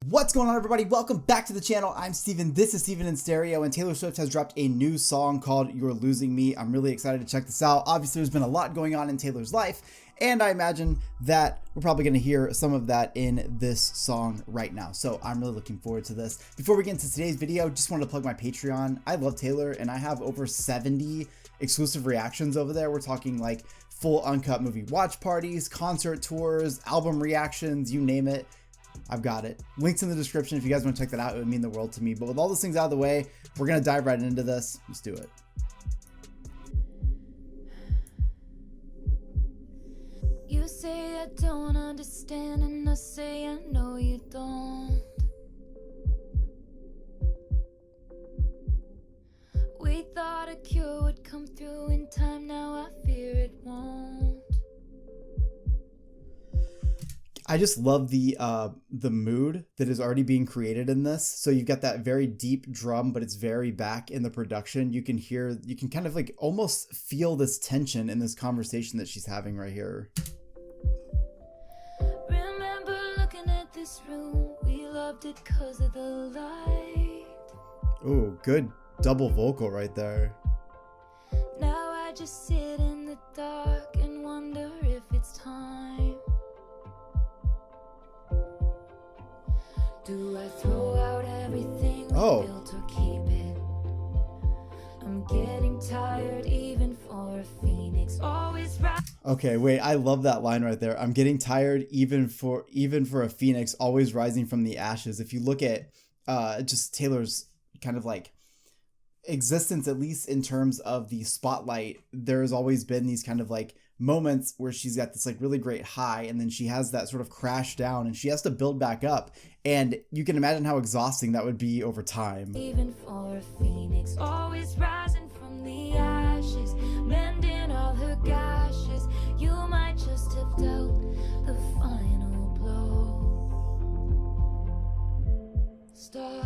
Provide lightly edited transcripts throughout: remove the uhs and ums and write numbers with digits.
What's going on, everybody? Welcome back to the channel. I'm Steven. This is Steven in Stereo, and Taylor Swift has dropped a new song called You're Losing Me. I'm really excited to check this out. Obviously, there's been a lot going on in Taylor's life, and I imagine that we're probably going to hear some of that in this song right now. So I'm really looking forward to this. Before we get into today's video, just wanted to plug my Patreon. I love Taylor, and I have over 70 exclusive reactions over there. We're talking like full uncut movie watch parties, concert tours, album reactions, you name it. I've got it. Links in the description if you guys want to check that out. It would mean the world to me. But with all those things out of the way, we're going to dive right into this. Let's do it. You say I don't understand, and I say I know you don't. We thought a cure would come through in time, now I fear it won't. I just love the mood that is already being created in this. So you've got that very deep drum, but it's very back in the production. You can kind of like almost feel this tension in this conversation that she's having right here. Remember looking at this room, we loved it 'cause of the light. Oh, good double vocal right there. Now I just sit in the dark and wonder if it's time. Do I throw out everything we built or keep it? I'm getting tired even for a phoenix. Always right. Okay, wait, I love that line right there. I'm getting tired even for a phoenix always rising from the ashes. If you look at just Taylor's kind of like existence, at least in terms of the spotlight, there's always been these kind of like moments where she's got this like really great high, and then she has that sort of crash down and she has to build back up, and you can imagine how exhausting that would be over time. Even for a phoenix always rising from the ashes, mending all her gashes. You might just have dealt the final blow. Stop,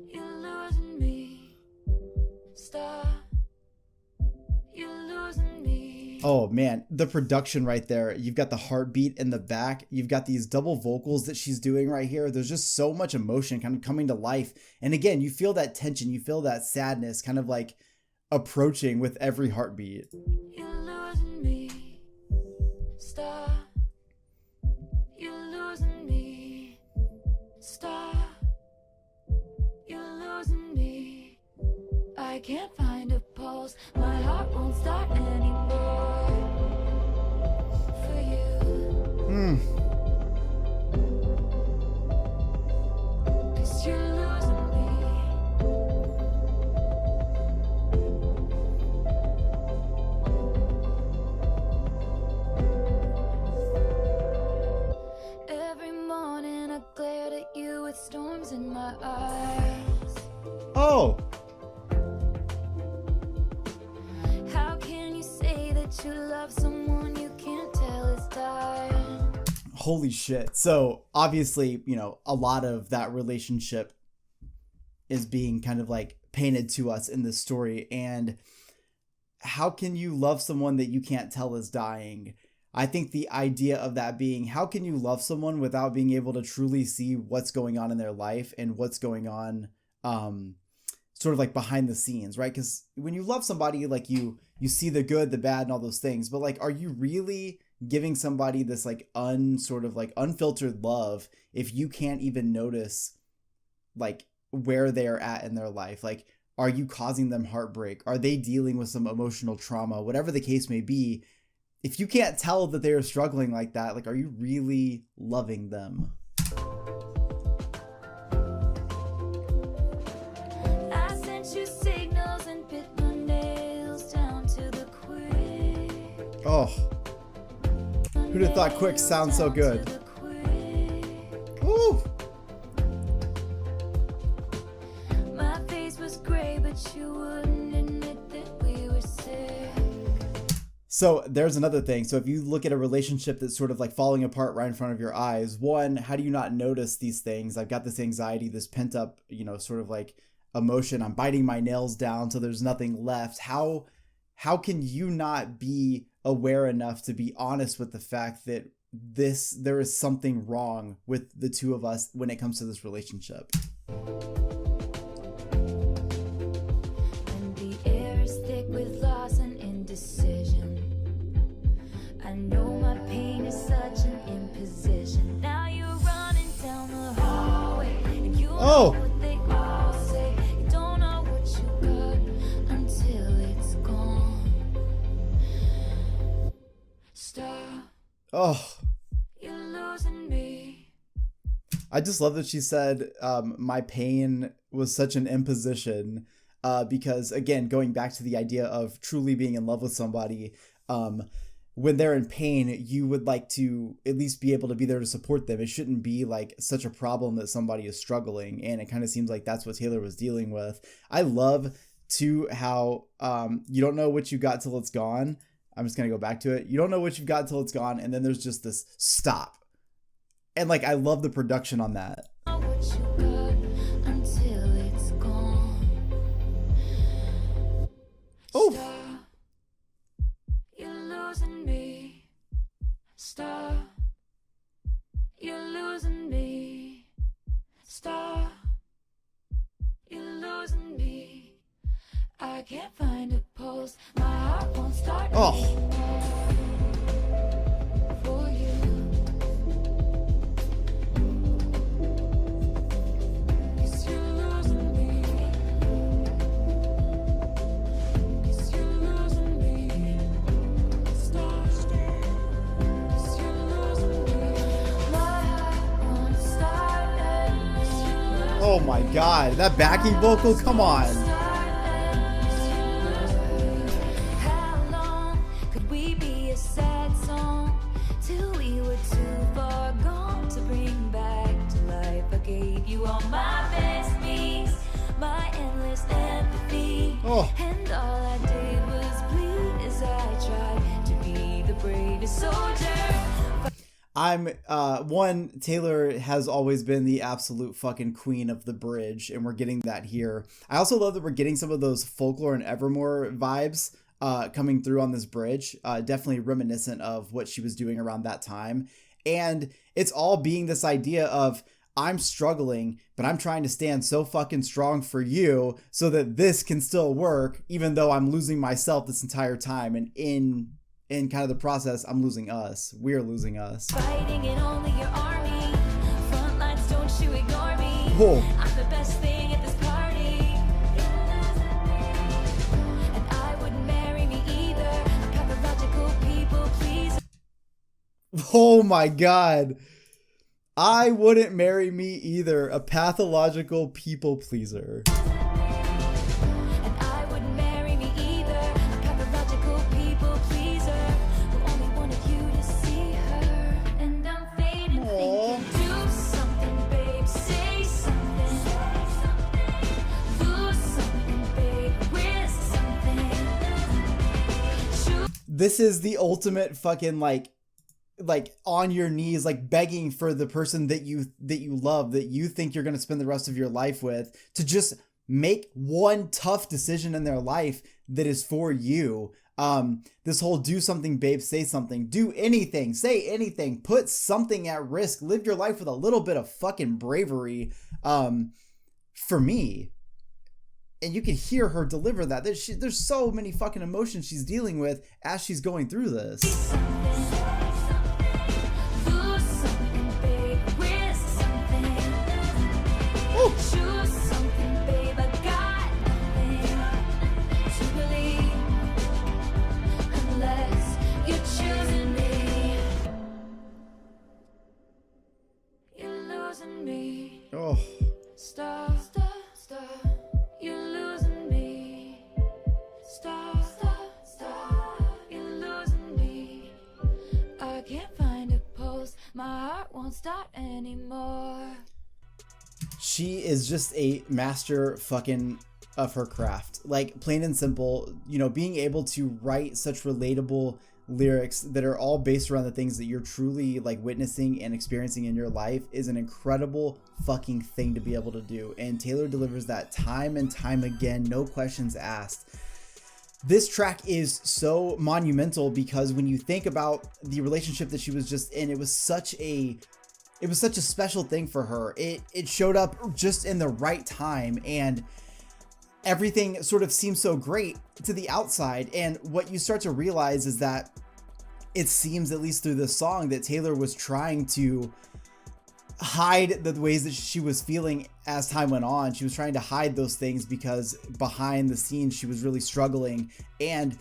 you're losing me. Stop, you're losing me. Oh man, the production right there. You've got the heartbeat in the back. You've got these double vocals that she's doing right here. There's just so much emotion kind of coming to life. And again, you feel that tension, you feel that sadness kind of like approaching with every heartbeat. You're losing me. Stop. You're losing me. Stop. You're losing me. I can't find a pulse. My heart won't start anymore. For you. 'Cause you're losing me. Every morning I glared at you with storms in my eyes. Oh, How can you say that you love someone you can't tell is dying? holy shit. So obviously, you know, a lot of that relationship is being kind of like painted to us in this story. And how can you love someone that you can't tell is dying? I think the idea of that being, how can you love someone without being able to truly see what's going on in their life and what's going on sort of like behind the scenes, right? Because when you love somebody, like you see the good, the bad, and all those things, but like, are you really giving somebody this like unfiltered love if you can't even notice like where they're at in their life? Like, are you causing them heartbreak? Are they dealing with some emotional trauma? Whatever the case may be, if you can't tell that they are struggling like that, like, are you really loving them? I sent you signals and bit my nails down to the quick. Oh, who'd have thought quick sounds so good? Woo! My face was gray, but you wouldn't admit that we were sick. So there's another thing. So if you look at a relationship that's sort of like falling apart right in front of your eyes, one, how do you not notice these things? I've got this anxiety, this pent up, you know, sort of like emotion. I'm biting my nails down so there's nothing left. How can you not be aware enough to be honest with the fact that there is something wrong with the two of us when it comes to this relationship. And the air is thick with loss and indecision. I know my pain is such an imposition. Now you're running down the hallway, and you know what they all say. You don't know what you got until it's gone. Stop. Oh, You're losing me. I just love that she said, my pain was such an imposition, because again, going back to the idea of truly being in love with somebody, when they're in pain, you would like to at least be able to be there to support them. It shouldn't be like such a problem that somebody is struggling. And it kind of seems like that's what Taylor was dealing with. I love too how, you don't know what you got till it's gone. I'm just going to go back to it. You don't know what you've got till it's gone. And then there's just this stop. And like, I love the production on that. What you got until it's gone. Oh. Stop. You're losing me. Stop. You're losing me. Stop. You're losing me. I can't find a pulse. My heart won't start anymore for you. Cause you're losing me. Cause you're losing me. Stop. Cause you're losing me. My heart won't start anymore. Oh my God. That backing vocal. Come on. How long could we be a sad song till we were too far gone to bring back to life? I gave you all my best me's, my endless empathy, and all I did was bleed as I tried to be the bravest soldier. Taylor has always been the absolute fucking queen of the bridge, and we're getting that here. I also love that we're getting some of those Folklore and Evermore vibes coming through on this bridge. Definitely reminiscent of what she was doing around that time. And it's all being this idea of, I'm struggling, but I'm trying to stand so fucking strong for you so that this can still work, even though I'm losing myself this entire time. And in kind of the process, I'm losing us. We're losing us. Fighting in only your army. Front lines, don't you ignore me. Whoa. I'm the best thing at this party. And I wouldn't marry me either. A pathological people pleaser. Oh my God. I wouldn't marry me either. A pathological people pleaser. And I wouldn't marry me either. A pathological people pleaser who only wanted you to see her. And I'm fading, thinking, do something, babe. Say something. Lose something, babe. Risk something. This is the ultimate fucking like on your knees, like begging for the person that you love, that you think you're going to spend the rest of your life with, to just make one tough decision in their life that is for you. This whole do something, babe, say something, do anything, say anything, put something at risk, live your life with a little bit of fucking bravery, for me. And you can hear her deliver that. There's so many fucking emotions she's dealing with as she's going through this. Choose something, babe. I got nothing to believe unless you're choosing me. You're losing me. Oh. Stop. You're losing me. Stop. You're losing me. I can't find a pulse. My heart won't start anymore. She is just a master fucking of her craft. Like, plain and simple, you know, being able to write such relatable lyrics that are all based around the things that you're truly like witnessing and experiencing in your life is an incredible fucking thing to be able to do. And Taylor delivers that time and time again, no questions asked. this track is so monumental because when you think about the relationship that she was just in, it was such a special thing for her. It showed up just in the right time, and everything sort of seems so great to the outside. And what you start to realize is that it seems, at least through this song, that Taylor was trying to hide the ways that she was feeling as time went on. She was trying to hide those things because behind the scenes she was really struggling. And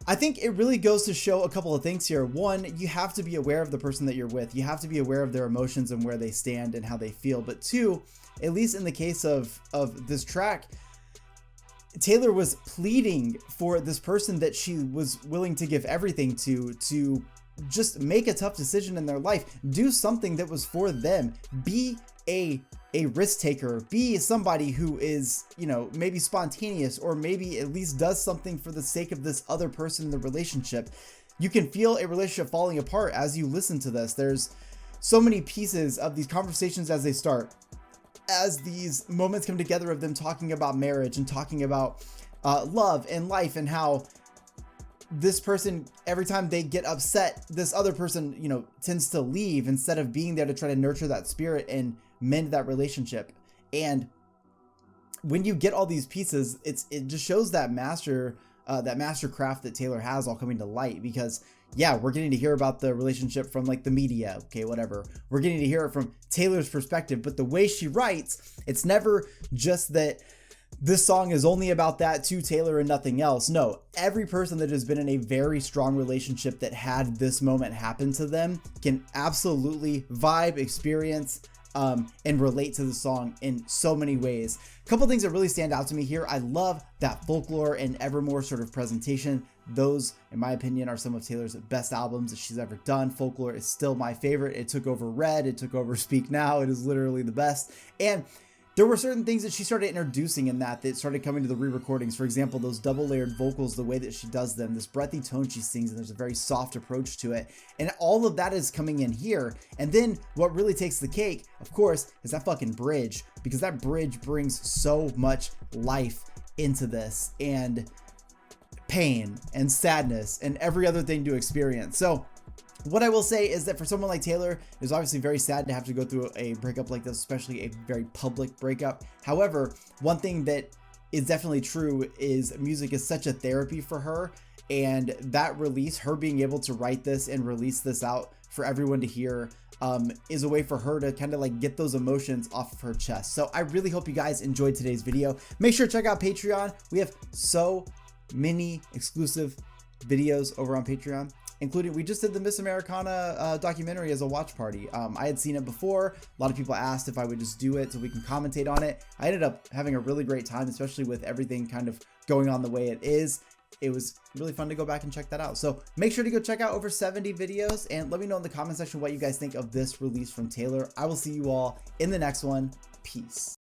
I think it really goes to show a couple of things here. One, you have to be aware of the person that you're with. You have to be aware of their emotions and where they stand and how they feel. But two, at least in the case of this track, Taylor was pleading for this person that she was willing to give everything to just make a tough decision in their life, do something that was for them, be a risk taker, be somebody who is, you know, maybe spontaneous, or maybe at least does something for the sake of this other person in the relationship. You can feel a relationship falling apart as you listen to this. There's so many pieces of these conversations as they start, as these moments come together of them talking about marriage and talking about love and life, and how this person, every time they get upset, this other person, you know, tends to leave instead of being there to try to nurture that spirit and mend that relationship. And when you get all these pieces, it just shows that master craft that Taylor has all coming to light. Because yeah, we're getting to hear about the relationship from like the media, okay, whatever. We're getting to hear it from Taylor's perspective, but the way she writes, it's never just that this song is only about that to Taylor and nothing else. No, every person that has been in a very strong relationship that had this moment happen to them can absolutely vibe, experience, and relate to the song in so many ways. A couple things that really stand out to me here. I love that Folklore and Evermore sort of presentation. Those, in my opinion, are some of Taylor's best albums that she's ever done. Folklore is still my favorite. It took over Red. It took over Speak Now. It is literally the best. And there were certain things that she started introducing in that started coming to the re-recordings. For example, those double layered vocals, the way that she does them, this breathy tone she sings, and there's a very soft approach to it. And all of that is coming in here. And then what really takes the cake, of course, is that fucking bridge, because that bridge brings so much life into this, and pain and sadness and every other thing to experience. So what I will say is that for someone like Taylor, it's obviously very sad to have to go through a breakup like this, especially a very public breakup. However, one thing that is definitely true is music is such a therapy for her, and that release, her being able to write this and release this out for everyone to hear, is a way for her to kind of like get those emotions off of her chest. So I really hope you guys enjoyed today's video. Make sure to check out Patreon. We have so many exclusive videos over on Patreon, including, we just did the Miss Americana documentary as a watch party. I had seen it before. A lot of people asked if I would just do it so we can commentate on it. I ended up having a really great time, especially with everything kind of going on the way it is. It was really fun to go back and check that out. So make sure to go check out over 70 videos, and let me know in the comment section what you guys think of this release from Taylor. I will see you all in the next one. Peace.